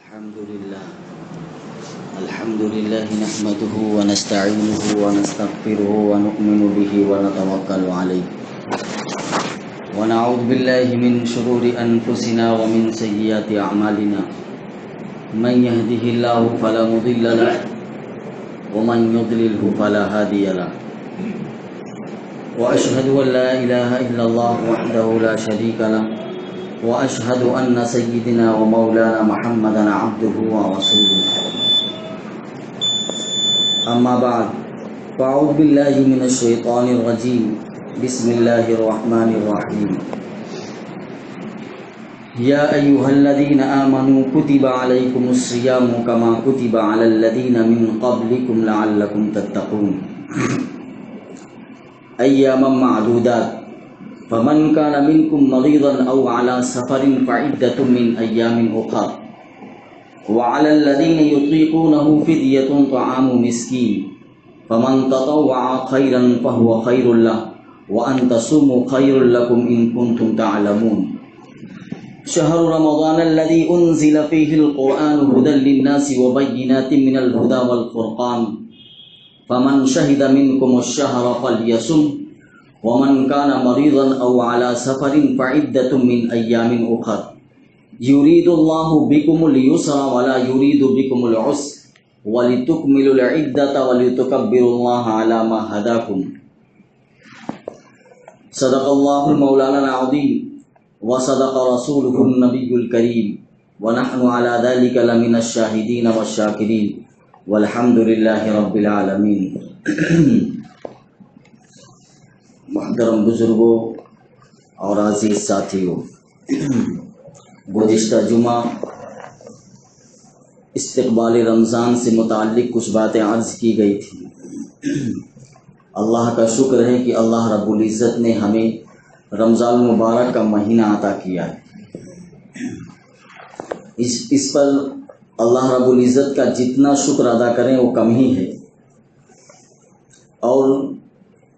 الحمد لله نحمده ونستعينه ونستغفره ونؤمن به ونتوكل عليه ونعوذ بالله من شرور أنفسنا ومن سيئات أعمالنا من يهده الله فلا مضل له ومن يضلله فلا هادي له وأشهد أن لا إله إلا الله وحده لا شريك له وأشهد أن سيدنا ومولانا محمدا عبده ورسوله أما بعد فأعوذ بالله من الشيطان الرجيم بسم الله الرحمن الرحيم يا أيها الذين آمنوا كتب عليكم الصيام كما كتب على الذين من قبلكم لعلكم تتقون أياما معدودات فمن كان منكم مريضا أو على سفر فعدة من أيام أخر وعلى الذين يطيقونه فدية طعام مسكين فمن تطوع خيرا فهو خير له وأن تصوموا خير لكم إن كنتم تعلمون شهر رمضان الذي أنزل فيه القرآن هدى للناس وبينات من الهدى والفرقان فمن شهد منكم الشهر فليصم ومن كان مريضا أو على سفر فعدة من أيام أخر يريد الله بكم اليسر ولا يريد بكم العسر ولتكملوا العدة ولتكبروا الله على ما هداكم صدق الله مولانا العظيم وصدق رسوله النبي الكريم ونحن على ذلك لمن الشاهدين والشاكرين والحمد لله رب العالمين محترم بزرگوں اور عزیز ساتھیوں، گزشتہ جمعہ استقبال رمضان سے متعلق کچھ باتیں عرض کی گئی تھی۔ اللہ کا شکر ہے کہ اللہ رب العزت نے ہمیں رمضان المبارک کا مہینہ عطا کیا ہے۔ اس پر اللہ رب العزت کا جتنا شکر ادا کریں وہ کم ہی ہے، اور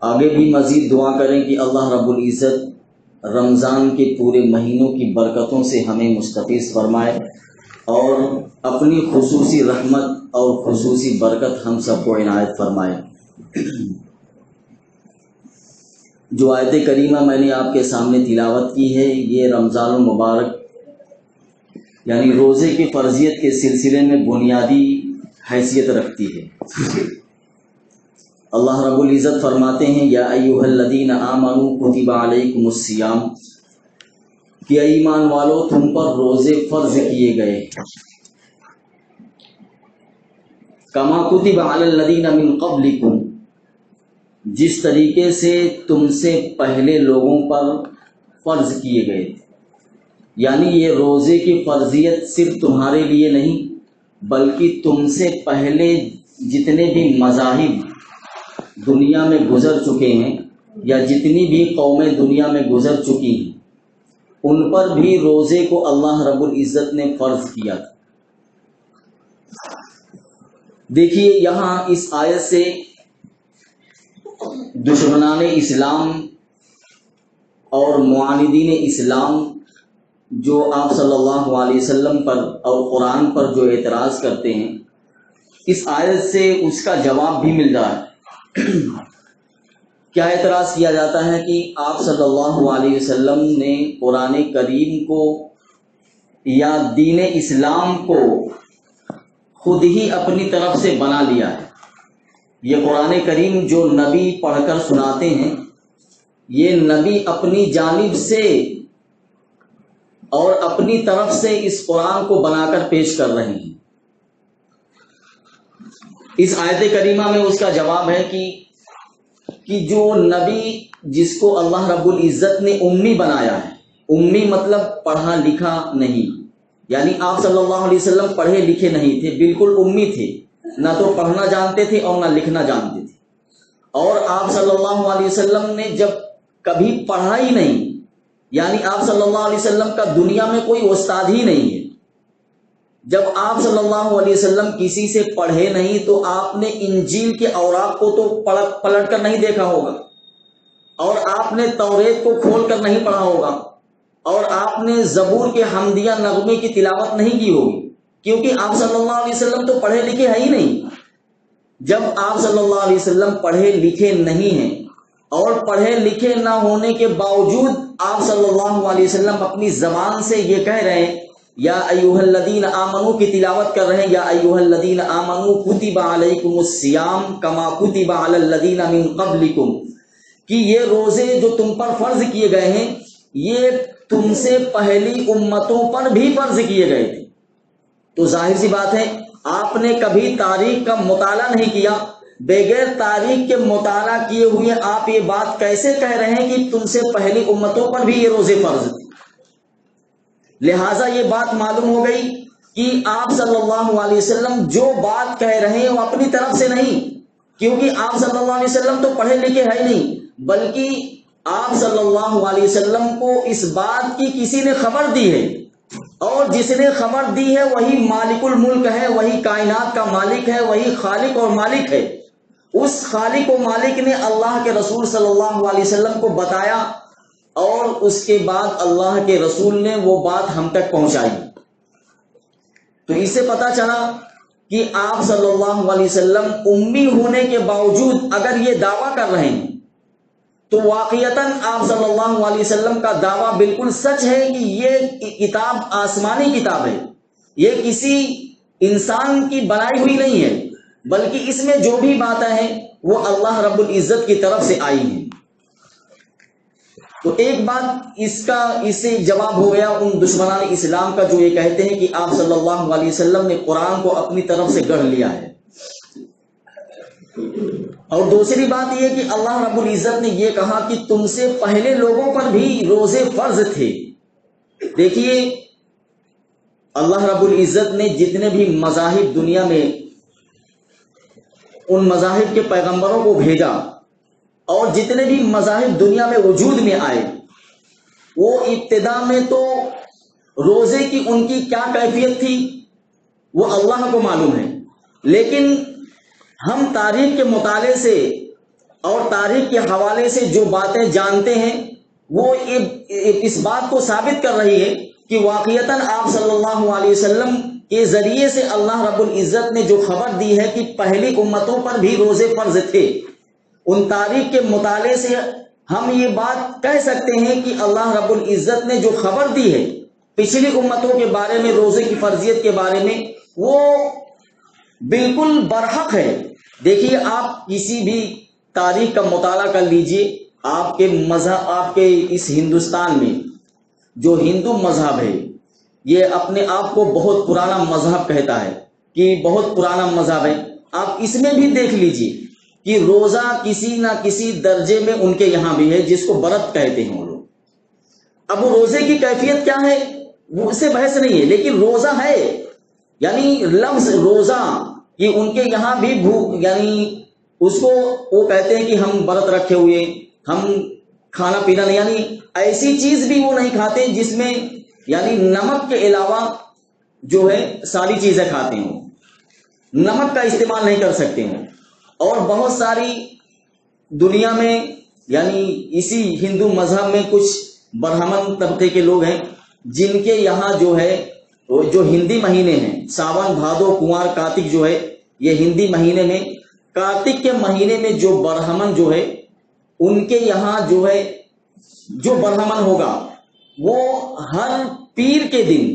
آگے بھی مزید دعا کریں کہ اللہ رب العزت رمضان کے پورے مہینوں کی برکتوں سے ہمیں مستفیض فرمائے اور اپنی خصوصی رحمت اور خصوصی برکت ہم سب کو عنایت فرمائے۔ جو آیت کریمہ میں نے آپ کے سامنے تلاوت کی ہے، یہ رمضان المبارک یعنی روزے کی فرضیت کے سلسلے میں بنیادی حیثیت رکھتی ہے۔ اللہ رب العزت فرماتے ہیں یا ایھا الذین آمنوا کتب علیکم الصیام، کہ ایمان والو تم پر روزے فرض کیے گئے، کما کتب علی الذین من قبلکم، جس طریقے سے تم سے پہلے لوگوں پر فرض کیے گئے تھے۔ یعنی یہ روزے کی فرضیت صرف تمہارے لیے نہیں بلکہ تم سے پہلے جتنے بھی مذاہب دنیا میں گزر چکے ہیں یا جتنی بھی قومیں دنیا میں گزر چکی ہیں ان پر بھی روزے کو اللہ رب العزت نے فرض کیا تھا۔ دیکھیے یہاں اس آیت سے دشمنان اسلام اور معاندین اسلام جو آپ صلی اللہ علیہ وسلم پر اور قرآن پر جو اعتراض کرتے ہیں، اس آیت سے اس کا جواب بھی مل رہا ہے۔ کیا اعتراض کیا جاتا ہے کہ آپ صلی اللہ علیہ وسلم نے قرآن کریم کو یا دین اسلام کو خود ہی اپنی طرف سے بنا لیا ہے۔ یہ قرآن کریم جو نبی پڑھ کر سناتے ہیں، یہ نبی اپنی جانب سے اور اپنی طرف سے اس قرآن کو بنا کر پیش کر رہے ہیں۔ اس آیت کریمہ میں اس کا جواب ہے کہ جو نبی جس کو اللہ رب العزت نے امی بنایا ہے، امی مطلب پڑھا لکھا نہیں، یعنی آپ صلی اللہ علیہ وسلم پڑھے لکھے نہیں تھے، بالکل امی تھے، نہ تو پڑھنا جانتے تھے اور نہ لکھنا جانتے تھے۔ اور آپ صلی اللہ علیہ وسلم نے جب کبھی پڑھا ہی نہیں، یعنی آپ صلی اللہ علیہ وسلم کا دنیا میں کوئی استاد ہی نہیں ہے۔ جب آپ صلی اللہ علیہ وسلم کسی سے پڑھے نہیں تو آپ نے انجیل کے اوراق کو تو پلٹ کر نہیں دیکھا ہوگا، اور آپ نے توریت کو کھول کر نہیں پڑھا ہوگا، اور آپ نے زبور کے حمدیہ نغمے کی تلاوت نہیں کی ہوگی۔ کیونکہ آپ صلی اللہ علیہ وسلم تو پڑھے لکھے ہیں ہی نہیں۔ جب آپ صلی اللہ علیہ وسلم پڑھے لکھے نہیں ہیں اور پڑھے لکھے نہ ہونے کے باوجود آپ صلی اللہ علیہ وسلم اپنی زبان سے یہ کہہ رہے ہیں یا ایھا الذین آمنو کی تلاوت کر رہے ہیں، یا ایھا الذین آمنو کتب علیکم الصیام کما کتب علی الذین من قبلکم، کہ یہ روزے جو تم پر فرض کیے گئے ہیں یہ تم سے پہلی امتوں پر بھی فرض کیے گئے تھے۔ تو ظاہر سی بات ہے آپ نے کبھی تاریخ کا مطالعہ نہیں کیا، بغیر تاریخ کے مطالعہ کیے ہوئے آپ یہ بات کیسے کہہ رہے ہیں کہ تم سے پہلی امتوں پر بھی یہ روزے فرض تھے؟ لہٰذا یہ بات معلوم ہو گئی کہ آپ صلی اللہ علیہ وسلم جو بات کہہ رہے ہیں وہ اپنی طرف سے نہیں، کیونکہ آپ صلی اللہ علیہ وسلم تو پڑھے لکھے ہے نہیں، بلکہ آپ صلی اللہ علیہ وسلم کو اس بات کی کسی نے خبر دی ہے، اور جس نے خبر دی ہے وہی مالک الملک ہے، وہی کائنات کا مالک ہے، وہی خالق اور مالک ہے۔ اس خالق و مالک نے اللہ کے رسول صلی اللہ علیہ وسلم کو بتایا، اور اس کے بعد اللہ کے رسول نے وہ بات ہم تک پہنچائی۔ تو اس سے پتہ چلا کہ آپ صلی اللہ علیہ وسلم امی ہونے کے باوجود اگر یہ دعویٰ کر رہے ہیں تو واقعتاً آپ صلی اللہ علیہ وسلم کا دعویٰ بالکل سچ ہے کہ یہ کتاب آسمانی کتاب ہے، یہ کسی انسان کی بنائی ہوئی نہیں ہے، بلکہ اس میں جو بھی باتیں ہیں وہ اللہ رب العزت کی طرف سے آئی ہیں۔ تو ایک بات اس سے جواب ہو گیا ان دشمنان اسلام کا جو یہ کہتے ہیں کہ آپ صلی اللہ علیہ وسلم نے قرآن کو اپنی طرف سے گڑھ لیا ہے۔ اور دوسری بات یہ کہ اللہ رب العزت نے یہ کہا کہ تم سے پہلے لوگوں پر بھی روزے فرض تھے۔ دیکھیے اللہ رب العزت نے جتنے بھی مذاہب دنیا میں ان مذاہب کے پیغمبروں کو بھیجا، اور جتنے بھی مذاہب دنیا میں وجود میں آئے، وہ ابتدا میں تو روزے کی ان کی کیا کیفیت تھی وہ اللہ کو معلوم ہے، لیکن ہم تاریخ کے مطالعے سے اور تاریخ کے حوالے سے جو باتیں جانتے ہیں وہ اس بات کو ثابت کر رہی ہے کہ واقعتاً آپ صلی اللہ علیہ وسلم کے ذریعے سے اللہ رب العزت نے جو خبر دی ہے کہ پہلی امتوں پر بھی روزے فرض تھے، ان تاریخ کے مطالعے سے ہم یہ بات کہہ سکتے ہیں کہ اللہ رب العزت نے جو خبر دی ہے پچھلی امتوں کے بارے میں روزے کی فرضیت کے بارے میں وہ بالکل برحق ہے۔ دیکھیے آپ کسی بھی تاریخ کا مطالعہ کر لیجئے، آپ کے مذہب، آپ کے اس ہندوستان میں جو ہندو مذہب ہے یہ اپنے آپ کو بہت پرانا مذہب کہتا ہے کہ بہت پرانا مذہب ہے، آپ اس میں بھی دیکھ لیجئے کہ روزہ کسی نہ کسی درجے میں ان کے یہاں بھی ہے جس کو برت کہتے ہیں وہ لوگ۔ اب وہ روزے کی کیفیت کیا ہے وہ اس سے بحث نہیں ہے، لیکن روزہ ہے، یعنی لفظ روزہ یہ ان کے یہاں بھی یعنی اس کو وہ کہتے ہیں کہ ہم برت رکھے ہوئے، ہم کھانا پینا نہیں، یعنی ایسی چیز بھی وہ نہیں کھاتے جس میں یعنی نمک کے علاوہ جو ہے ساری چیزیں کھاتے ہیں، نمک کا استعمال نہیں کر سکتے ہیں۔ اور بہت ساری دنیا میں یعنی اسی ہندو مذہب میں کچھ برہمن طبقے کے لوگ ہیں جن کے یہاں جو ہے جو ہندی مہینے ہیں، ساون، بھادو، کنوار، کارتک جو ہے یہ ہندی مہینے میں، کارتک کے مہینے میں جو برہمن جو ہے ان کے یہاں جو ہے جو برہمن ہوگا وہ ہر پیر کے دن،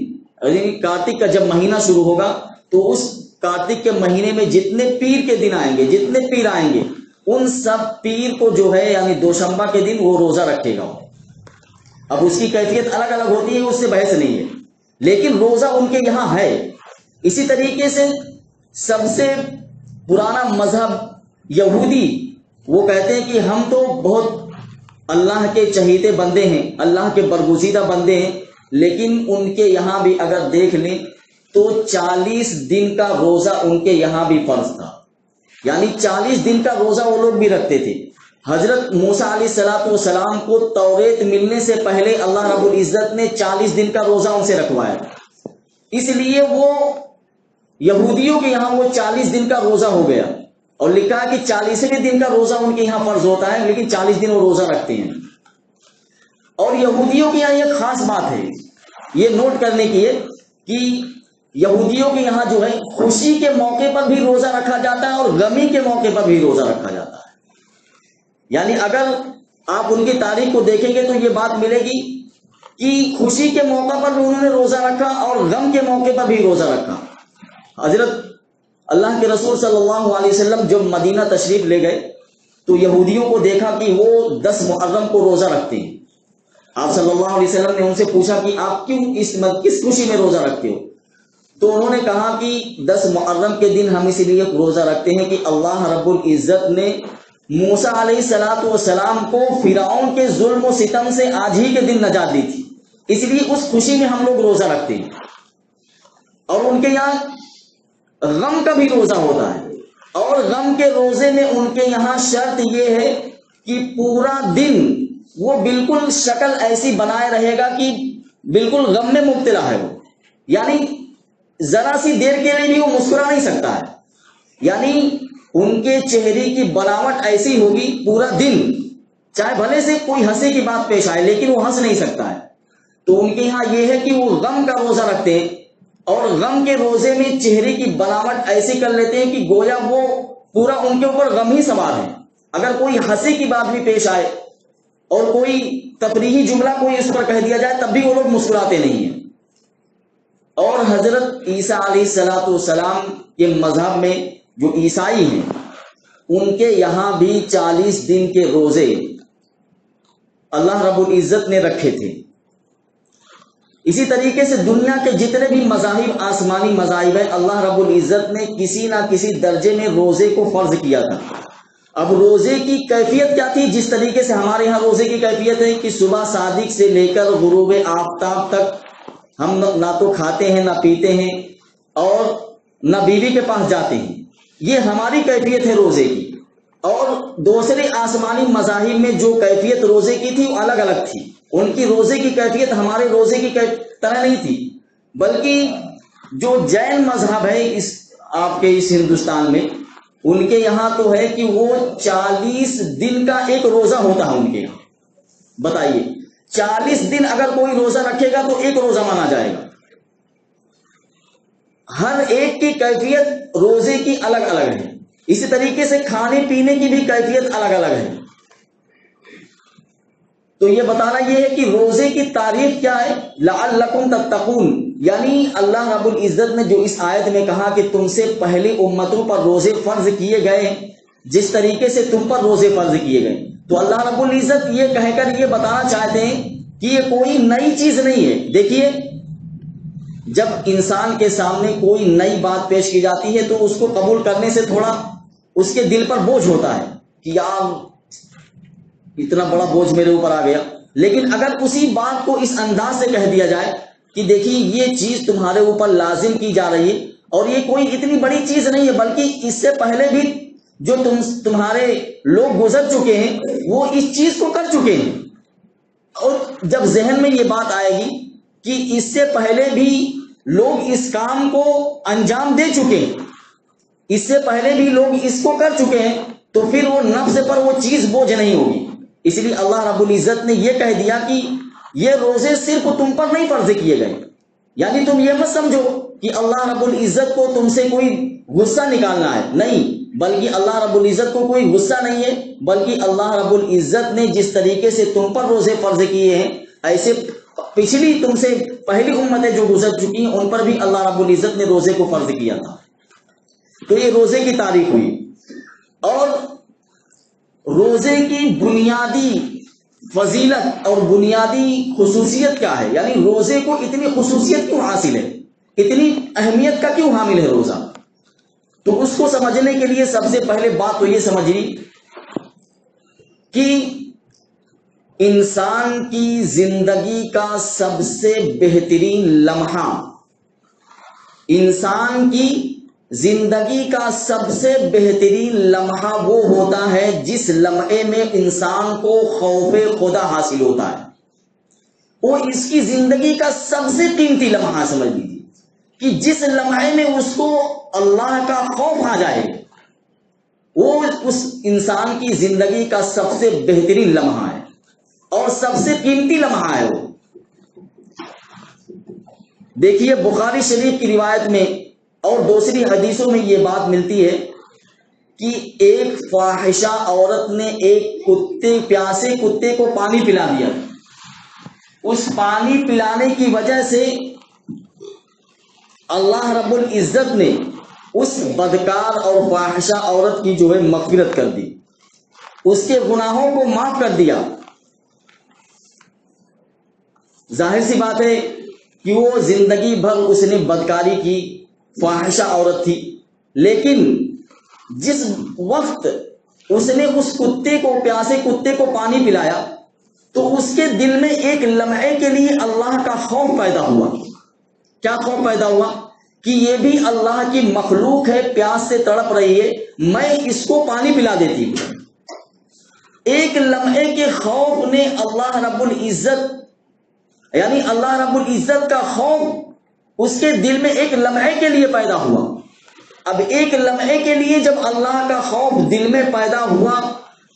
یعنی کارتک کا جب مہینہ شروع ہوگا تو اس کارتک کے مہینے میں جتنے پیر کے دن آئیں گے، جتنے پیر آئیں گے ان سب پیر کو جو ہے یعنی دوشنبہ کے دن وہ روزہ رکھے گا۔ اب اس کی کیفیت الگ الگ ہوتی ہے، اس سے بحث نہیں ہے، لیکن روزہ ان کے یہاں ہے۔ اسی طریقے سے سب سے پرانا مذہب یہودی وہ کہتے ہیں کہ ہم تو بہت اللہ کے چہیتے بندے ہیں، اللہ کے برگزیدہ بندے ہیں، لیکن ان کے یہاں بھی اگر دیکھ لیں تو 40 دن کا روزہ ان کے یہاں بھی فرض تھا، یعنی 40 دن کا روزہ وہ لوگ بھی رکھتے تھے۔ حضرت موسیٰ علیہ السلام کو توریت ملنے سے پہلے اللہ رب العزت نے 40 دن کا روزہ ان سے رکھوایا، اس لیے وہ یہودیوں کے یہاں وہ 40 دن کا روزہ ہو گیا، اور لکھا کہ 40ویں دن کا روزہ ان کے یہاں فرض ہوتا ہے، لیکن 40 دن وہ روزہ رکھتے ہیں۔ اور یہودیوں کے یہاں ایک خاص بات ہے یہ نوٹ کرنے کی ہے کہ یہودیوں کے یہاں جو ہے خوشی کے موقع پر بھی روزہ رکھا جاتا ہے اور غمی کے موقع پر بھی روزہ رکھا جاتا ہے. یعنی اگر آپ ان کی تاریخ کو دیکھیں گے تو یہ بات ملے گی کہ خوشی کے موقع پر بھی انہوں نے روزہ رکھا اور غم کے موقع پر بھی روزہ رکھا. حضرت اللہ کے رسول صلی اللہ علیہ وسلم جب مدینہ تشریف لے گئے تو یہودیوں کو دیکھا کہ وہ 10 محرم کو روزہ رکھتے ہیں. آپ صلی اللہ علیہ وسلم نے ان سے پوچھا کہ آپ کیوں کس خوشی میں روزہ رکھتے ہو؟ تو انہوں نے کہا کہ 10 محرم کے دن ہم اس لیے روزہ رکھتے ہیں کہ اللہ رب العزت نے موسیٰ علیہ السلام کو فرعون کے ظلم و ستم سے آج ہی کے دن نجات دی تھی، اس لیے اس خوشی میں ہم لوگ روزہ رکھتے ہیں. اور ان کے یہاں غم کا بھی روزہ ہوتا ہے، اور غم کے روزے میں ان کے یہاں شرط یہ ہے کہ پورا دن وہ بالکل شکل ایسی بنائے رہے گا کہ بالکل غم میں مبتلا ہے وہ، یعنی ذرا سی دیر کے لیے بھی وہ مسکرا نہیں سکتا ہے. یعنی ان کے چہرے کی بناوٹ ایسی ہوگی پورا دن، چاہے بھلے سے کوئی ہنسی کی بات پیش آئے لیکن وہ ہنس نہیں سکتا ہے. تو ان کے یہاں یہ ہے کہ وہ غم کا روزہ رکھتے ہیں اور غم کے روزے میں چہرے کی بناوٹ ایسی کر لیتے ہیں کہ گویا وہ پورا ان کے اوپر غم ہی سوار ہے. اگر کوئی ہنسی کی بات بھی پیش آئے اور کوئی تفریحی جملہ کوئی اس پر کہہ دیا جائے تب بھی وہ لوگ مسکراتے نہیں ہیں. اور حضرت عیسیٰ علیہ السلام کے مذہب میں جو عیسائی ہیں ان کے یہاں بھی 40 دن کے روزے اللہ رب العزت نے رکھے تھے. اسی طریقے سے دنیا کے جتنے بھی مذاہب، آسمانی مذاہب ہیں، اللہ رب العزت نے کسی نہ کسی درجے میں روزے کو فرض کیا تھا. اب روزے کی کیفیت کیا تھی؟ جس طریقے سے ہمارے ہاں روزے کی کیفیت ہے کہ صبح صادق سے لے کر غروب آفتاب تک ہم نہ تو کھاتے ہیں نہ پیتے ہیں اور نہ بیوی کے پاس جاتے ہیں، یہ ہماری کیفیت ہے روزے کی. اور دوسرے آسمانی مذاہب میں جو کیفیت روزے کی تھی وہ الگ الگ تھی. ان کی روزے کی کیفیت ہمارے روزے کی طرح نہیں تھی، بلکہ جو جین مذہب ہے آپ کے اس ہندوستان میں، ان کے یہاں تو ہے کہ وہ 40 دن کا ایک روزہ ہوتا ہے ان کے یہاں. بتائیے 40 دن اگر کوئی روزہ رکھے گا تو ایک روزہ مانا جائے گا. ہر ایک کی کیفیت روزے کی الگ الگ ہے. اسی طریقے سے کھانے پینے کی بھی کیفیت الگ الگ ہے. تو یہ بتانا یہ ہے کہ روزے کی تعریف کیا ہے؟ لعلکم تتقون، یعنی اللہ رب العزت نے جو اس آیت میں کہا کہ تم سے پہلی امتوں پر روزے فرض کیے گئے، جس طریقے سے تم پر روزے فرض کیے گئے، تو اللہ رب العزت یہ کہہ کر یہ بتانا چاہتے ہیں کہ یہ کوئی نئی چیز نہیں ہے. دیکھیے جب انسان کے سامنے کوئی نئی بات پیش کی جاتی ہے تو اس کو قبول کرنے سے تھوڑا اس کے دل پر بوجھ ہوتا ہے کہ یار اتنا بڑا بوجھ میرے اوپر آ گیا. لیکن اگر اسی بات کو اس انداز سے کہہ دیا جائے کہ دیکھیے یہ چیز تمہارے اوپر لازم کی جا رہی ہے اور یہ کوئی اتنی بڑی چیز نہیں ہے، بلکہ اس سے پہلے بھی جو تمہارے لوگ گزر چکے ہیں وہ اس چیز کو کر چکے ہیں. اور جب ذہن میں یہ بات آئے گی کہ اس سے پہلے بھی لوگ اس کام کو انجام دے چکے ہیں، اس سے پہلے بھی لوگ اس کو کر چکے ہیں، تو پھر وہ نفس پر وہ چیز بوجھ نہیں ہوگی. اس لیے اللہ رب العزت نے یہ کہہ دیا کہ یہ روزے صرف تم پر نہیں فرض کیے گئے. یعنی تم یہ مت سمجھو کہ اللہ رب العزت کو تم سے کوئی غصہ نکالنا ہے، نہیں، بلکہ اللہ رب العزت کو کوئی غصہ نہیں ہے، بلکہ اللہ رب العزت نے جس طریقے سے تم پر روزے فرض کیے ہیں ایسے پچھلی تم سے پہلی امتیں جو گزر چکی ہیں ان پر بھی اللہ رب العزت نے روزے کو فرض کیا تھا. تو یہ روزے کی تعریف ہوئی. اور روزے کی بنیادی فضیلت اور بنیادی خصوصیت کیا ہے؟ یعنی روزے کو اتنی خصوصیت کیوں حاصل ہے، اتنی اہمیت کا کیوں حامل ہے روزہ؟ تو اس کو سمجھنے کے لیے سب سے پہلے بات تو یہ سمجھنی کہ انسان کی زندگی کا سب سے بہترین لمحہ، انسان کی زندگی کا سب سے بہترین لمحہ وہ ہوتا ہے جس لمحے میں انسان کو خوف خدا حاصل ہوتا ہے. وہ اس کی زندگی کا سب سے قیمتی لمحہ سمجھ لیجیے کہ جس لمحے میں اس کو اللہ کا خوف آ جائے وہ اس انسان کی زندگی کا سب سے بہترین لمحہ ہے اور سب سے قیمتی لمحہ ہے وہ. دیکھیے بخاری شریف کی روایت میں اور دوسری حدیثوں میں یہ بات ملتی ہے کہ ایک فاحشہ عورت نے ایک پیاسے کتے کو پانی پلا دیا. اس پانی پلانے کی وجہ سے اللہ رب العزت نے اس بدکار اور فاحشہ عورت کی جو ہے مغفرت کر دی، اس کے گناہوں کو معاف کر دیا. ظاہر سی بات ہے کہ وہ زندگی بھر اس نے بدکاری کی، فاحشہ عورت تھی، لیکن جس وقت اس نے اس کتے کو، پیاسے کتے کو پانی پلایا تو اس کے دل میں ایک لمحے کے لیے اللہ کا خوف پیدا ہوا. کیا خوف پیدا ہوا؟ کہ یہ بھی اللہ کی مخلوق ہے، پیاس سے تڑپ رہی ہے، میں اس کو پانی پلا دیتی ہوں. ایک لمحے کے خوف نے اللہ رب العزت، یعنی اللہ رب العزت کا خوف اس کے دل میں ایک لمحے کے لیے پیدا ہوا. اب ایک لمحے کے لیے جب اللہ کا خوف دل میں پیدا ہوا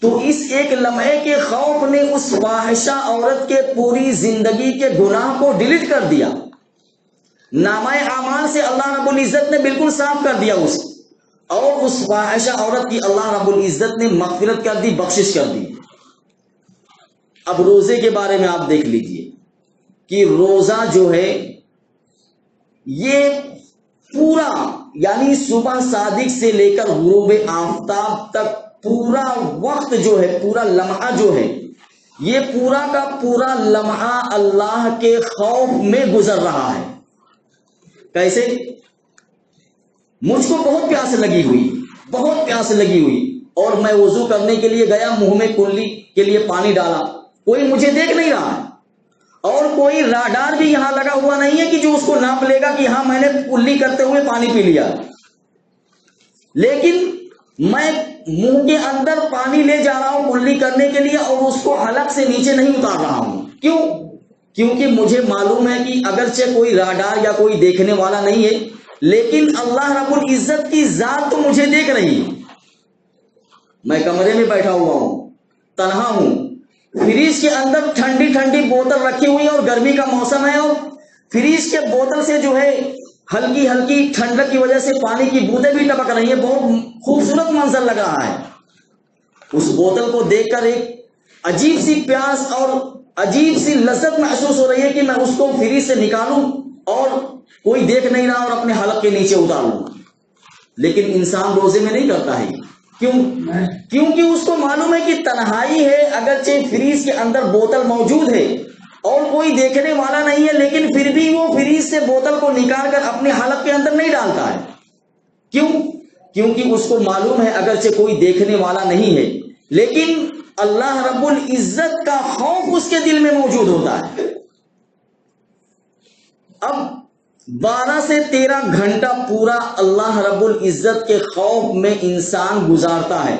تو اس ایک لمحے کے خوف نے اس فاحشہ عورت کے پوری زندگی کے گناہ کو ڈیلیٹ کر دیا. نامہ اعمال سے اللہ رب العزت نے بالکل صاف کر دیا اس، اور اس فاحشہ عورت کی اللہ رب العزت نے مغفرت کر دی، بخشش کر دی. اب روزے کے بارے میں آپ دیکھ لیجئے کہ روزہ جو ہے یہ پورا، یعنی صبح صادق سے لے کر غروب آفتاب تک پورا وقت جو ہے، پورا لمحہ جو ہے، یہ پورا کا پورا لمحہ اللہ کے خوف میں گزر رہا ہے. کیسے؟ مجھ کو بہت پیاس لگی ہوئی، بہت پیاس لگی ہوئی، اور میں وضو کرنے کے لیے گیا، منہ میں کلی کے لیے پانی ڈالا، کوئی مجھے دیکھ نہیں رہا ہے، اور کوئی راڈار بھی یہاں لگا ہوا نہیں ہے کہ جو اس کو ناپ لے گا کہ ہاں میں نے کلی کرتے ہوئے پانی پی لیا. لیکن میں منہ کے اندر پانی لے جا رہا ہوں کلی کرنے کے لیے، اور اس کو حلق سے نیچے نہیں اتار رہا ہوں. کیوں؟ کیونکہ مجھے معلوم ہے کہ اگرچہ کوئی راڈار یا کوئی دیکھنے والا نہیں ہے، لیکن اللہ رب العزت کی ذات تو مجھے دیکھ رہی ہے. میں کمرے میں بیٹھا ہوا ہوں، تنہا ہوں، فریج کے اندر ٹھنڈی ٹھنڈی بوتل رکھی ہوئی ہے، اور گرمی کا موسم ہے، اور فریج کے بوتل سے جو ہے ہلکی ہلکی ٹھنڈک کی وجہ سے پانی کی بوندیں بھی ٹپک رہی ہیں. بہت خوبصورت منظر لگ رہا ہے. اس بوتل کو دیکھ کر ایک عجیب سی پیاس اور عجیب سی لذت محسوس ہو رہی ہے کہ میں اس کو فریج سے نکالوں اور کوئی دیکھ نہیں رہا اور اپنے حلق کے نیچے اتاروں. لیکن انسان روزے میں نہیں کرتا ہے. کیوں؟ کیونکہ اس کو معلوم ہے کہ تنہائی ہے، اگرچہ فریج کے اندر بوتل موجود ہے اور کوئی دیکھنے والا نہیں ہے، لیکن پھر بھی وہ فریج سے بوتل کو نکال کر اپنے حلق کے اندر نہیں ڈالتا ہے. کیوں؟ کیونکہ اس کو معلوم ہے اگرچہ کوئی دیکھنے والا نہیں ہے، لیکن اللہ رب العزت کا خوف اس کے دل میں موجود ہوتا ہے. اب 12 سے 13 گھنٹہ پورا اللہ رب العزت کے خوف میں انسان گزارتا ہے.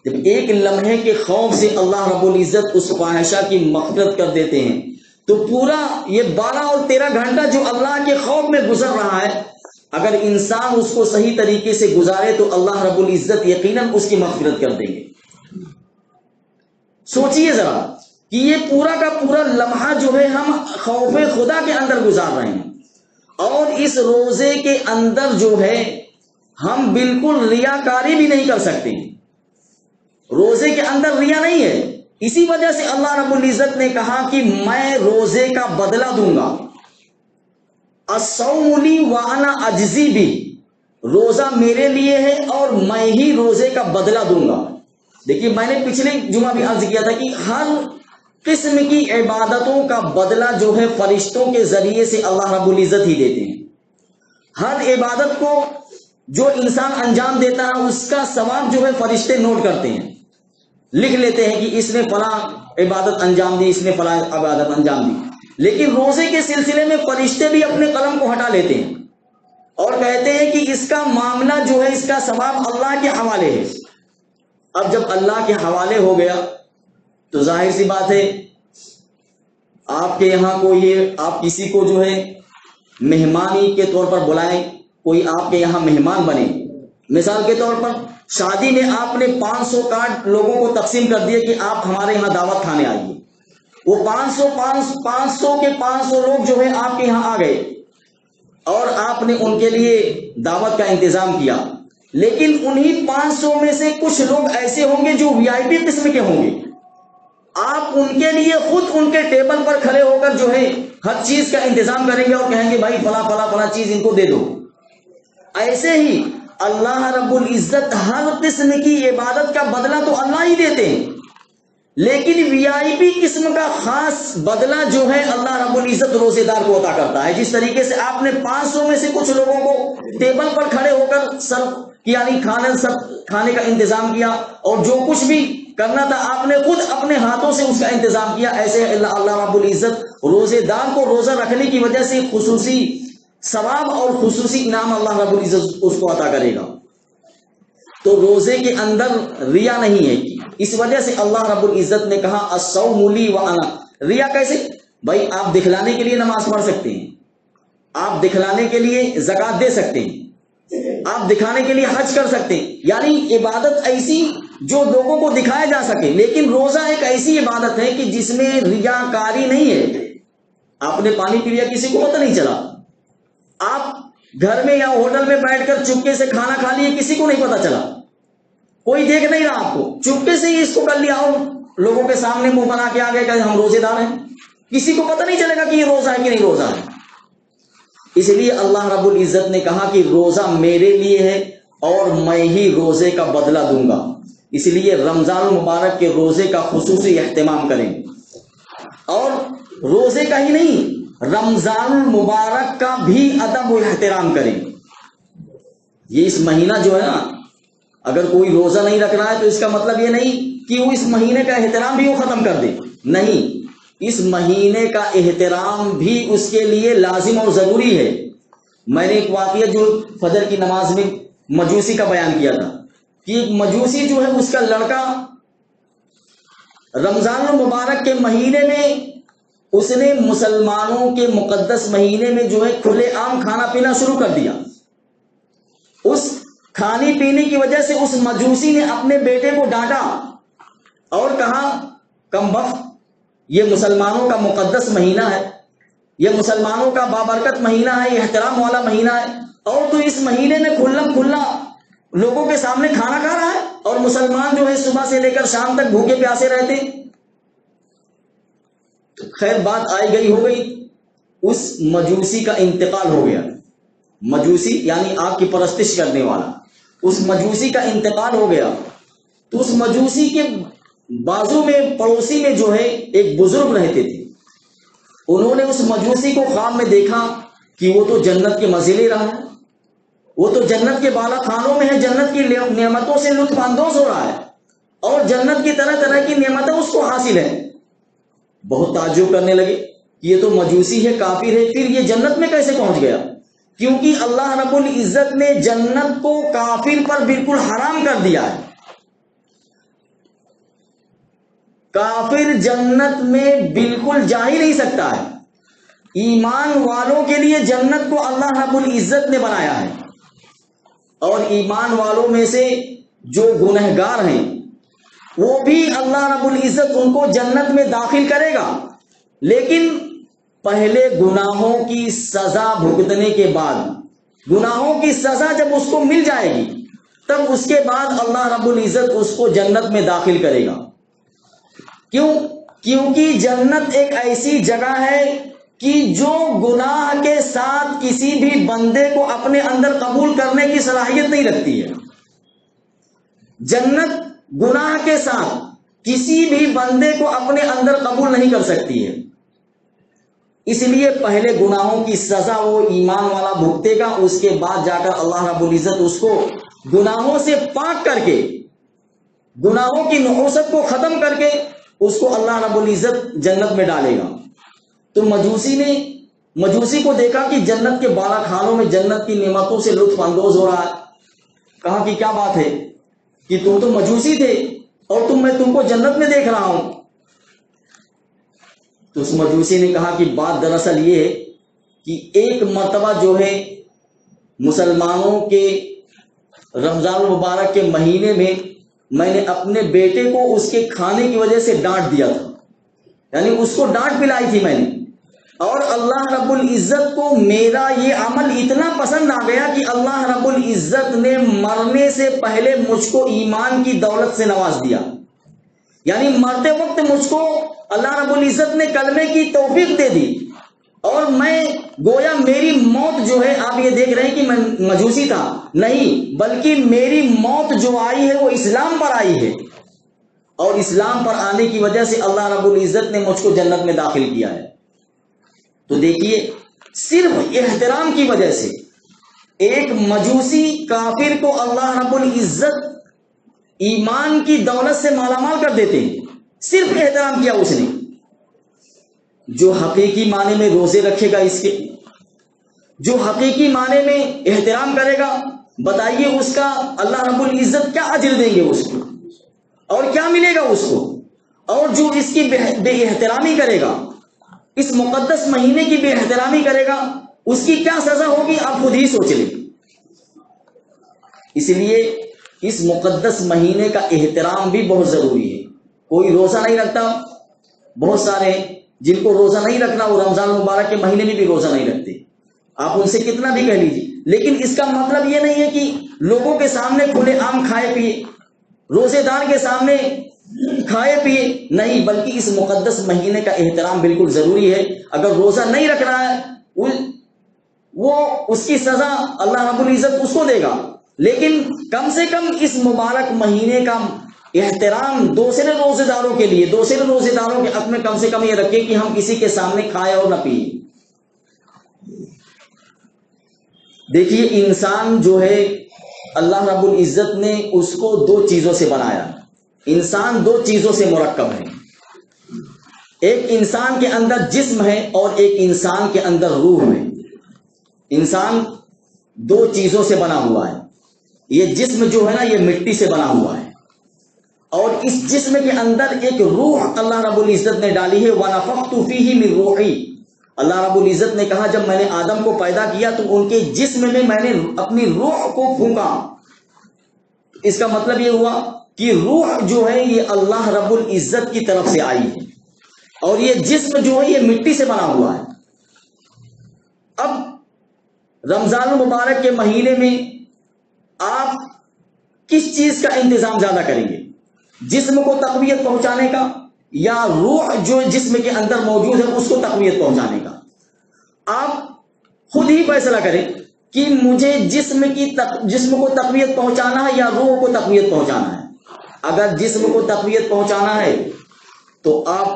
جب ایک لمحے کے خوف سے اللہ رب العزت اس فاحشہ کی مغفرت کر دیتے ہیں تو پورا یہ 12 اور 13 گھنٹہ جو اللہ کے خوف میں گزر رہا ہے، اگر انسان اس کو صحیح طریقے سے گزارے تو اللہ رب العزت یقیناً اس کی مغفرت کر دیں گے. سوچئے ذرا کہ یہ پورا کا پورا لمحہ جو ہے ہم خوف خدا کے اندر گزار رہے ہیں، اور اس روزے کے اندر جو ہے ہم بالکل ریاکاری بھی نہیں کر سکتے. روزے کے اندر ریا نہیں ہے. اسی وجہ سے اللہ رب العزت نے کہا کہ میں روزے کا بدلہ دوں گا. الصوم لی وانا اجزی بھی، روزہ میرے لیے ہے اور میں ہی روزے کا بدلہ دوں گا. دیکھیے میں نے پچھلے جمعہ بھی عرض کیا تھا کہ ہر قسم کی عبادتوں کا بدلہ جو ہے فرشتوں کے ذریعے سے اللہ رب العزت ہی دیتے ہیں. ہر عبادت کو جو انسان انجام دیتا ہے اس کا ثواب جو ہے فرشتے نوٹ کرتے ہیں، لکھ لیتے ہیں کہ اس نے فلاں عبادت انجام دی، اس نے فلاں عبادت انجام دی. لیکن روزے کے سلسلے میں فرشتے بھی اپنے قلم کو ہٹا لیتے ہیں اور کہتے ہیں کہ اس کا معاملہ جو ہے، اس کا ثواب اللہ کے حوالے ہے. اب جب اللہ کے حوالے ہو گیا تو ظاہر سی بات ہے آپ کے یہاں کوئی، آپ کسی کو جو ہے مہمانی کے طور پر بلائیں، کوئی آپ کے یہاں مہمان بنے. مثال کے طور پر شادی میں آپ نے 500 کارڈ لوگوں کو تقسیم کر دیے کہ آپ ہمارے یہاں دعوت کھانے آئیے. وہ 500 کے 500 لوگ جو ہے آپ کے یہاں آ گئے. اور آپ نے ان کے لیے دعوت کا انتظام کیا، لیکن انہی 500 میں سے کچھ لوگ ایسے ہوں گے جو وی آئی پی قسم کے ہوں گے، آپ ان کے لیے خود ان کے ٹیبل پر کھڑے ہو کر جو ہے ہر چیز کا انتظام کریں گے اور کہیں گے بھائی فلاں فلاں فلاں چیز ان کو دے دو۔ ایسے ہی اللہ رب العزت ہر قسم کی عبادت کا بدلہ تو اللہ ہی دیتے ہیں، لیکن وی آئی پی قسم کا خاص بدلہ جو ہے اللہ رب العزت روزے دار کو عطا کرتا ہے۔ جس طریقے سے آپ نے 500 میں سے کچھ لوگوں کو ٹیبل پر کھڑے ہو کر یعنی کھانے کا انتظام کیا، اور جو کچھ بھی کرنا تھا آپ نے خود اپنے ہاتھوں سے اس کا انتظام کیا، ایسے اللہ رب العزت روزے دار کو روزہ رکھنے کی وجہ سے خصوصی ثواب اور خصوصی انعام اللہ رب العزت اس کو عطا کرے گا۔ تو روزے کے اندر ریا نہیں ہے، اس وجہ سے اللہ رب العزت نے کہا الصوم لی وانا۔ ریا کیسے؟ بھائی آپ دکھلانے کے لیے نماز پڑھ سکتے ہیں، آپ دکھلانے کے لیے زکوٰۃ دے سکتے ہیں، آپ دکھانے کے لیے حج کر سکتے ہیں، یعنی عبادت ایسی جو لوگوں کو دکھایا جا سکے۔ لیکن روزہ ایک ایسی عبادت ہے کہ جس میں ریاکاری نہیں ہے۔ آپ نے پانی پی لیا، کسی کو پتہ نہیں چلا، آپ گھر میں یا ہوٹل میں بیٹھ کر چپکے سے کھانا کھا لیے، کسی کو نہیں پتہ چلا، کوئی دیکھ نہیں رہا آپ کو، چپکے سے ہی اس کو کر لیا اور لوگوں کے سامنے منہ بنا کے آ گئے کہ ہم روزے دار ہیں، کسی کو پتہ نہیں چلے گا کہ یہ روزہ ہے کہ نہیں روزہ ہے۔ اس لیے اللہ رب العزت نے کہا کہ روزہ میرے لیے ہے اور میں ہی روزے کا بدلہ دوں گا، اس لیے رمضان المبارک کے روزے کا خصوصی اہتمام کریں، اور روزے کا ہی نہیں رمضان المبارک کا بھی ادب و احترام کریں۔ یہ اس مہینہ جو ہے نا، اگر کوئی روزہ نہیں رکھ رہا ہے تو اس کا مطلب یہ نہیں کہ وہ اس مہینے کا احترام بھی وہ ختم کر دے، نہیں، اس مہینے کا احترام بھی اس کے لیے لازم اور ضروری ہے۔ میں نے ایک واقعہ جو فجر کی نماز میں مجوسی کا بیان کیا تھا کہ ایک مجوسی جو ہے اس کا لڑکا رمضان المبارک کے مہینے میں اس نے مسلمانوں کے مقدس مہینے میں جو ہے کھلے عام کھانا پینا شروع کر دیا۔ اس کھانے پینے کی وجہ سے اس مجوسی نے اپنے بیٹے کو ڈانٹا اور کہا کم بخت، یہ مسلمانوں کا مقدس مہینہ ہے، یہ مسلمانوں کا بابرکت مہینہ ہے، یہ احترام والا مہینہ ہے، اور تو اس مہینے میں کھلم کھلا لوگوں کے سامنے کھانا کھا رہا ہے، اور مسلمان جو ہے صبح سے لے کر شام تک بھوکے پیاسے رہتے ہیں۔ خیر بات آئی گئی ہو گئی، اس مجوسی کا انتقال ہو گیا۔ مجوسی یعنی آگ کی پرستش کرنے والا، اس مجوسی کا انتقال ہو گیا، تو اس مجوسی کے بازو میں پڑوسی میں جو ہے ایک بزرگ رہتے تھے، انہوں نے اس مجوسی کو خواب میں دیکھا کہ وہ تو جنت کے مزے لے رہا ہے، وہ تو جنت کے بالا خانوں میں ہے، جنت کی نعمتوں سے لطف اندوز ہو رہا ہے، اور جنت کی طرح طرح کی نعمتیں اس کو حاصل ہیں۔ بہت تعجب کرنے لگے کہ یہ تو مجوسی ہے، کافر ہے، پھر یہ جنت میں کیسے پہنچ گیا؟ کیونکہ اللہ رب العزت نے جنت کو کافر پر بالکل حرام کر دیا ہے۔ کافر جنت میں بالکل جا ہی نہیں سکتا ہے، ایمان والوں کے لیے جنت کو اللہ رب العزت نے بنایا ہے، اور ایمان والوں میں سے جو گنہگار ہیں وہ بھی اللہ رب العزت ان کو جنت میں داخل کرے گا، لیکن پہلے گناہوں کی سزا بھگتنے کے بعد، گناہوں کی سزا جب اس کو مل جائے گی تب اس کے بعد اللہ رب العزت اس کو جنت میں داخل کرے گا۔ کیوں؟ کیونکہ جنت ایک ایسی جگہ ہے کہ جو گناہ کے ساتھ کسی بھی بندے کو اپنے اندر قبول کرنے کی صلاحیت نہیں رکھتی ہے۔ جنت گناہ کے ساتھ کسی بھی بندے کو اپنے اندر قبول نہیں کر سکتی ہے، اس لیے پہلے گناہوں کی سزا وہ ایمان والا بھگتے گا، اس کے بعد جا کر اللہ رب العزت اس کو گناہوں سے پاک کر کے، گناہوں کی نحوست کو ختم کر کے اس کو اللہ رب العزت جنت میں ڈالے گا۔ تو مجوسی نے مجوسی کو دیکھا کہ جنت کے بالا خانوں میں جنت کی نعمتوں سے لطف اندوز ہو رہا ہے، کہا کہ کیا بات ہے کہ تم تو مجوسی تھے اور میں تم کو جنت میں دیکھ رہا ہوں۔ تو اس مجوسی نے کہا کہ بات دراصل یہ ہے کہ ایک مرتبہ جو ہے مسلمانوں کے رمضان المبارک کے مہینے میں نے اپنے بیٹے کو اس کے کھانے کی وجہ سے ڈانٹ دیا تھا، یعنی اس کو ڈانٹ پلائی تھی میں نے، اور اللہ رب العزت کو میرا یہ عمل اتنا پسند آ گیا کہ اللہ رب العزت نے مرنے سے پہلے مجھ کو ایمان کی دولت سے نواز دیا. یعنی مرتے وقت مجھ کو اللہ رب العزت نے کلمے کی توفیق دے دی، اور میں گویا میری موت جو ہے، آپ یہ دیکھ رہے ہیں کہ میں مجوسی تھا، نہیں، بلکہ میری موت جو آئی ہے وہ اسلام پر آئی ہے، اور اسلام پر آنے کی وجہ سے اللہ رب العزت نے مجھ کو جنت میں داخل کیا ہے. تو دیکھیے، صرف احترام کی وجہ سے ایک مجوسی کافر کو اللہ رب العزت ایمان کی دولت سے مالا مال کر دیتے ہیں، صرف احترام کیا اس نے. جو حقیقی معنی میں روزے رکھے گا، اس کے جو حقیقی معنی میں احترام کرے گا، بتائیے اس کا اللہ رب العزت کیا اجر دیں گے اس کو، اور کیا ملے گا اس کو. اور جو اس کی بے احترامی کرے گا، اس مقدس مہینے کی بے احترامی کرے گا، اس کی کیا سزا ہوگی آپ خود ہی سوچ لیں. اس لیے اس مقدس مہینے کا احترام بھی بہت ضروری ہے. کوئی روزہ نہیں رکھتا، بہت سارے جن کو روزہ نہیں رکھنا وہ رمضان مبارک کے مہینے میں بھی روزہ نہیں رکھتے، آپ ان سے کتنا بھی کہہ لیجیے، لیکن اس کا مطلب یہ نہیں ہے کہ لوگوں کے سامنے کھلے عام کھائے پیے، روزے دار کے سامنے کھائے پیے، نہیں، بلکہ اس مقدس مہینے کا احترام بالکل ضروری ہے. اگر روزہ نہیں رکھ رہا ہے وہ اس کی سزا اللہ رب العزت اس کو دے گا، لیکن کم سے کم اس مبارک مہینے کا احترام دوسرے روزے داروں کے لیے، دوسرے روزے داروں کے حق میں کم سے کم یہ رکھے کہ ہم کسی کے سامنے کھائے اور نہ پیے. دیکھیے، انسان جو ہے اللہ رب العزت نے اس کو دو چیزوں سے بنایا. انسان دو چیزوں سے مرکب ہے، ایک انسان کے اندر جسم ہے اور ایک انسان کے اندر روح ہے. انسان دو چیزوں سے بنا ہوا ہے. یہ جسم جو ہے نا، یہ مٹی سے بنا ہوا ہے، اور اس جسم کے اندر ایک روح اللہ رب العزت نے ڈالی ہے. وَنَفَخْتُ فِيهِ مِن رُوحِي، اللہ رب العزت نے کہا جب میں نے آدم کو پیدا کیا تو ان کے جسم میں نے اپنی روح کو پھونکا. اس کا مطلب یہ ہوا کہ روح جو ہے یہ اللہ رب العزت کی طرف سے آئی ہے، اور یہ جسم جو ہے یہ مٹی سے بنا ہوا ہے. اب رمضان المبارک کے مہینے میں آپ کس چیز کا انتظام زیادہ کریں گے، جسم کو تقویت پہنچانے کا یا روح جو جسم کے اندر موجود ہے اس کو تقویت پہنچانے کا؟ آپ خود ہی فیصلہ کریں کہ مجھے جسم کو تقویت پہنچانا ہے یا روح کو تقویت پہنچانا ہے. اگر جسم کو تقویت پہنچانا ہے تو آپ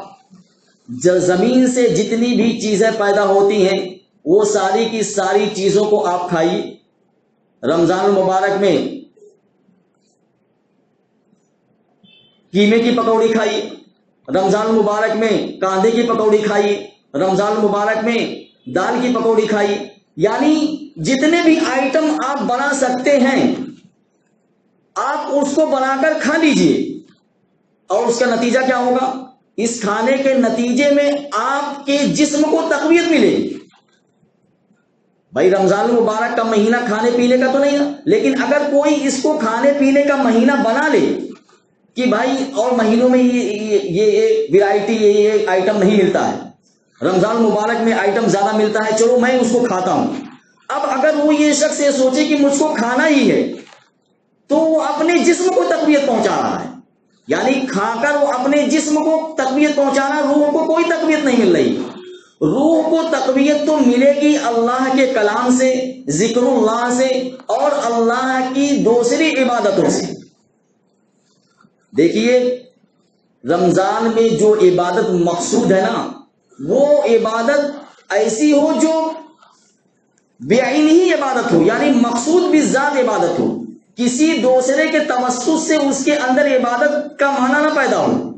زمین سے جتنی بھی چیزیں پیدا ہوتی ہیں وہ ساری کی ساری چیزوں کو آپ کھائیے. رمضان المبارک میں قیمے کی پکوڑی کھائیے، رمضان المبارک میں کاندھے کی پکوڑی کھائیے، رمضان المبارک میں دال کی پکوڑی کھائیے. یعنی جتنے بھی آئٹم آپ بنا سکتے ہیں آپ اس کو بنا کر کھا لیجئے، اور اس کا نتیجہ کیا ہوگا؟ اس کھانے کے نتیجے میں آپ کے جسم کو تقویت ملے گی. بھائی رمضان المبارک کا مہینہ کھانے پینے کا تو نہیں ہے، لیکن اگر کوئی اس کو کھانے پینے کا مہینہ بنا لے کہ بھائی اور مہینوں میں یہ ویرائٹی یہ آئٹم نہیں ملتا ہے، رمضان المبارک میں آئٹم زیادہ ملتا ہے، چلو میں اس کو کھاتا ہوں. اب اگر وہ یہ شخص یہ سوچے کہ مجھ کو کھانا ہی ہے تو وہ اپنے جسم کو تقویت پہنچا رہا ہے. یعنی کھا کر وہ اپنے جسم کو تقویت پہنچانا، روح کو کوئی تقویت نہیں مل رہی. روح کو تقویت تو ملے گی اللہ کے کلام سے، ذکر اللہ سے، اور اللہ کی دوسری عبادتوں سے. دیکھیے، رمضان میں جو عبادت مقصود ہے نا، وہ عبادت ایسی ہو جو بے عینی عبادت ہو، یعنی مقصود بھی ذات عبادت ہو، کسی دوسرے کے توسط سے اس کے اندر عبادت کا معنی نہ پیدا ہو.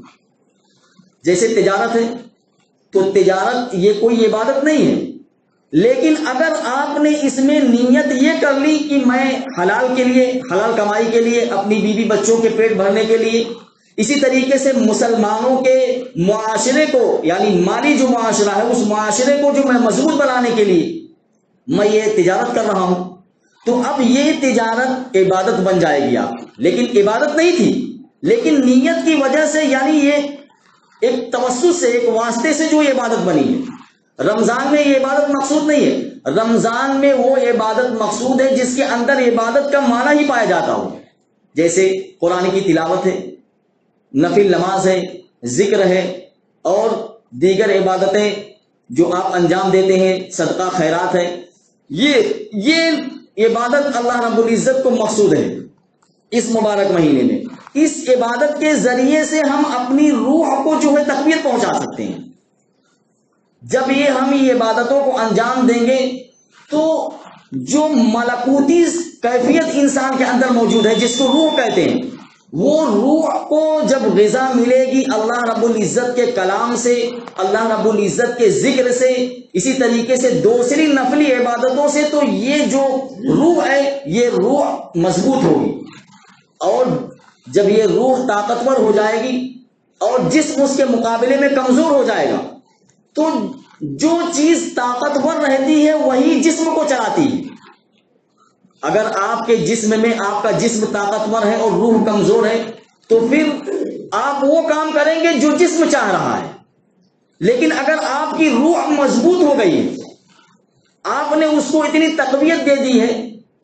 جیسے تجارت ہے تو تجارت یہ کوئی عبادت نہیں ہے، لیکن اگر آپ نے اس میں نیت یہ کر لی کہ میں حلال کے لیے، حلال کمائی کے لیے، اپنی بیوی بچوں کے پیٹ بھرنے کے لیے، اسی طریقے سے مسلمانوں کے معاشرے کو، یعنی مالی جو معاشرہ ہے اس معاشرے کو جو میں مضبوط بنانے کے لیے میں یہ تجارت کر رہا ہوں، تو اب یہ تجارت عبادت بن جائے گی آپ. لیکن عبادت نہیں تھی، لیکن نیت کی وجہ سے، یعنی یہ ایک توسط سے، ایک واسطے سے جو عبادت بنی ہے. رمضان میں یہ عبادت مقصود نہیں ہے، رمضان میں وہ عبادت مقصود ہے جس کے اندر عبادت کا معنی ہی پایا جاتا ہو، جیسے قرآن کی تلاوت ہے، نفل نماز ہے، ذکر ہے، اور دیگر عبادتیں جو آپ انجام دیتے ہیں، صدقہ خیرات ہے، یہ عبادت اللہ رب العزت کو مقصود ہے اس مبارک مہینے میں۔ اس عبادت کے ذریعے سے ہم اپنی روح کو جو ہے تقویت پہنچا سکتے ہیں۔ جب ہم یہ عبادتوں کو انجام دیں گے تو جو ملکوتی کیفیت انسان کے اندر موجود ہے جس کو روح کہتے ہیں، وہ روح کو جب غذا ملے گی اللہ رب العزت کے کلام سے، اللہ رب العزت کے ذکر سے، اسی طریقے سے دوسری نفلی عبادتوں سے، تو یہ جو روح ہے یہ روح مضبوط ہوگی، اور جب یہ روح طاقتور ہو جائے گی اور جسم اس کے مقابلے میں کمزور ہو جائے گا، تو جو چیز طاقتور رہتی ہے وہی جسم کو چلاتی ہے۔ اگر آپ کے جسم میں آپ کا جسم طاقتور ہے اور روح کمزور ہے تو پھر آپ وہ کام کریں گے جو جسم چاہ رہا ہے، لیکن اگر آپ کی روح مضبوط ہو گئی ہے، آپ نے اس کو اتنی تقویت دے دی ہے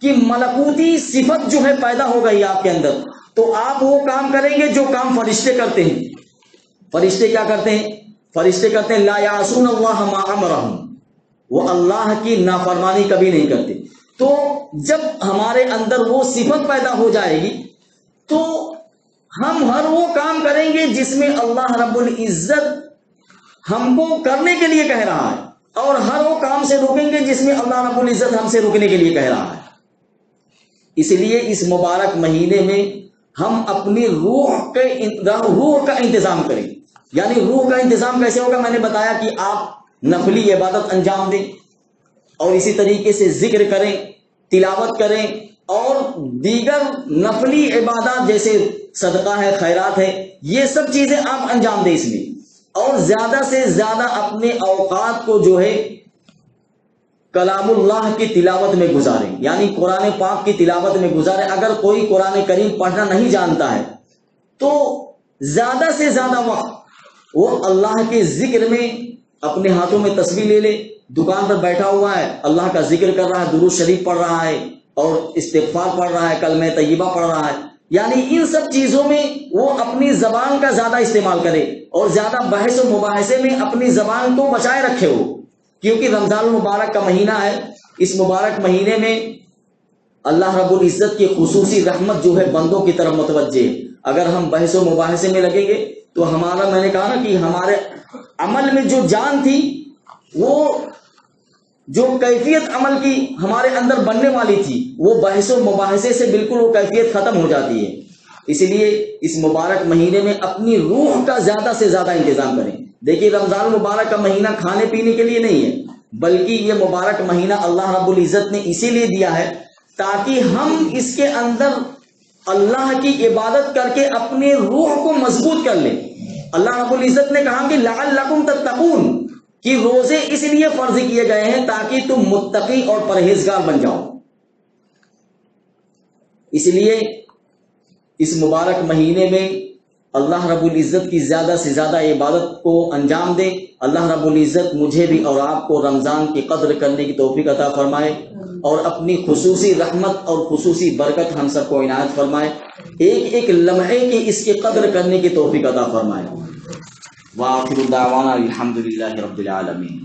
کہ ملکوتی صفت جو ہے پیدا ہو گئی آپ کے اندر، تو آپ وہ کام کریں گے جو کام فرشتے کرتے ہیں۔ فرشتے کیا کرتے ہیں؟ فرشتے کرتے ہیں لا یعصون اللہ ما امرہم، وہ اللہ کی نافرمانی کبھی نہیں کرتے۔ تو جب ہمارے اندر وہ صفت پیدا ہو جائے گی تو ہم ہر وہ کام کریں گے جس میں اللہ رب العزت ہم کو کرنے کے لیے کہہ رہا ہے، اور ہر وہ کام سے رکیں گے جس میں اللہ رب العزت ہم سے رکنے کے لیے کہہ رہا ہے۔ اس لیے اس مبارک مہینے میں ہم اپنی روح کا انتظام کریں۔ یعنی روح کا انتظام کیسے ہوگا؟ میں نے بتایا کہ آپ نفلی عبادت انجام دیں، اور اسی طریقے سے ذکر کریں، تلاوت کریں، اور دیگر نفلی عبادات جیسے صدقہ ہے، خیرات ہے، یہ سب چیزیں آپ انجام دیں اس میں، اور زیادہ سے زیادہ اپنے اوقات کو جو ہے کلام اللہ کی تلاوت میں گزاریں، یعنی قرآن پاک کی تلاوت میں گزاریں۔ اگر کوئی قرآن کریم پڑھنا نہیں جانتا ہے تو زیادہ سے زیادہ وقت وہ اللہ کے ذکر میں، اپنے ہاتھوں میں تسبیح لے لے، دکان پر بیٹھا ہوا ہے اللہ کا ذکر کر رہا ہے، درود شریف پڑھ رہا ہے، اور استغفار پڑھ رہا ہے، کلمہ طیبہ پڑھ رہا ہے، یعنی ان سب چیزوں میں وہ اپنی زبان کا زیادہ استعمال کرے، اور زیادہ بحث و مباحثے میں اپنی زبان کو بچائے رکھے ہو، کیونکہ رمضان المبارک کا مہینہ ہے۔ اس مبارک مہینے میں اللہ رب العزت کی خصوصی رحمت جو ہے بندوں کی طرف متوجہ ہے۔ اگر ہم بحث و مباحثے میں لگیں گے تو ہمارا، میں نے کہا نا کہ ہمارے عمل میں جو جان تھی، وہ جو کیفیت عمل کی ہمارے اندر بننے والی تھی، وہ بحث و مباحثے سے بالکل وہ کیفیت ختم ہو جاتی ہے۔ اس لیے اس مبارک مہینے میں اپنی روح کا زیادہ سے زیادہ انتظام کریں۔ دیکھیے رمضان المبارک کا مہینہ کھانے پینے کے لیے نہیں ہے، بلکہ یہ مبارک مہینہ اللہ رب العزت نے اسی لیے دیا ہے تاکہ ہم اس کے اندر اللہ کی عبادت کر کے اپنے روح کو مضبوط کر لیں۔ اللہ رب العزت نے کہا کہ لعلکم تتقون، کہ روزے اس لیے فرض کیے گئے ہیں تاکہ تم متقی اور پرہیزگار بن جاؤ۔ اس لیے اس مبارک مہینے میں اللہ رب العزت کی زیادہ سے زیادہ عبادت کو انجام دیں۔ اللہ رب العزت مجھے بھی اور آپ کو رمضان کی قدر کرنے کی توفیق عطا فرمائے، اور اپنی خصوصی رحمت اور خصوصی برکت ہم سب کو عنایت فرمائے، ایک ایک لمحے کی اس کی قدر کرنے کی توفیق عطا فرمائے۔ وآخر دعوانا الحمدللہ رب العالمین۔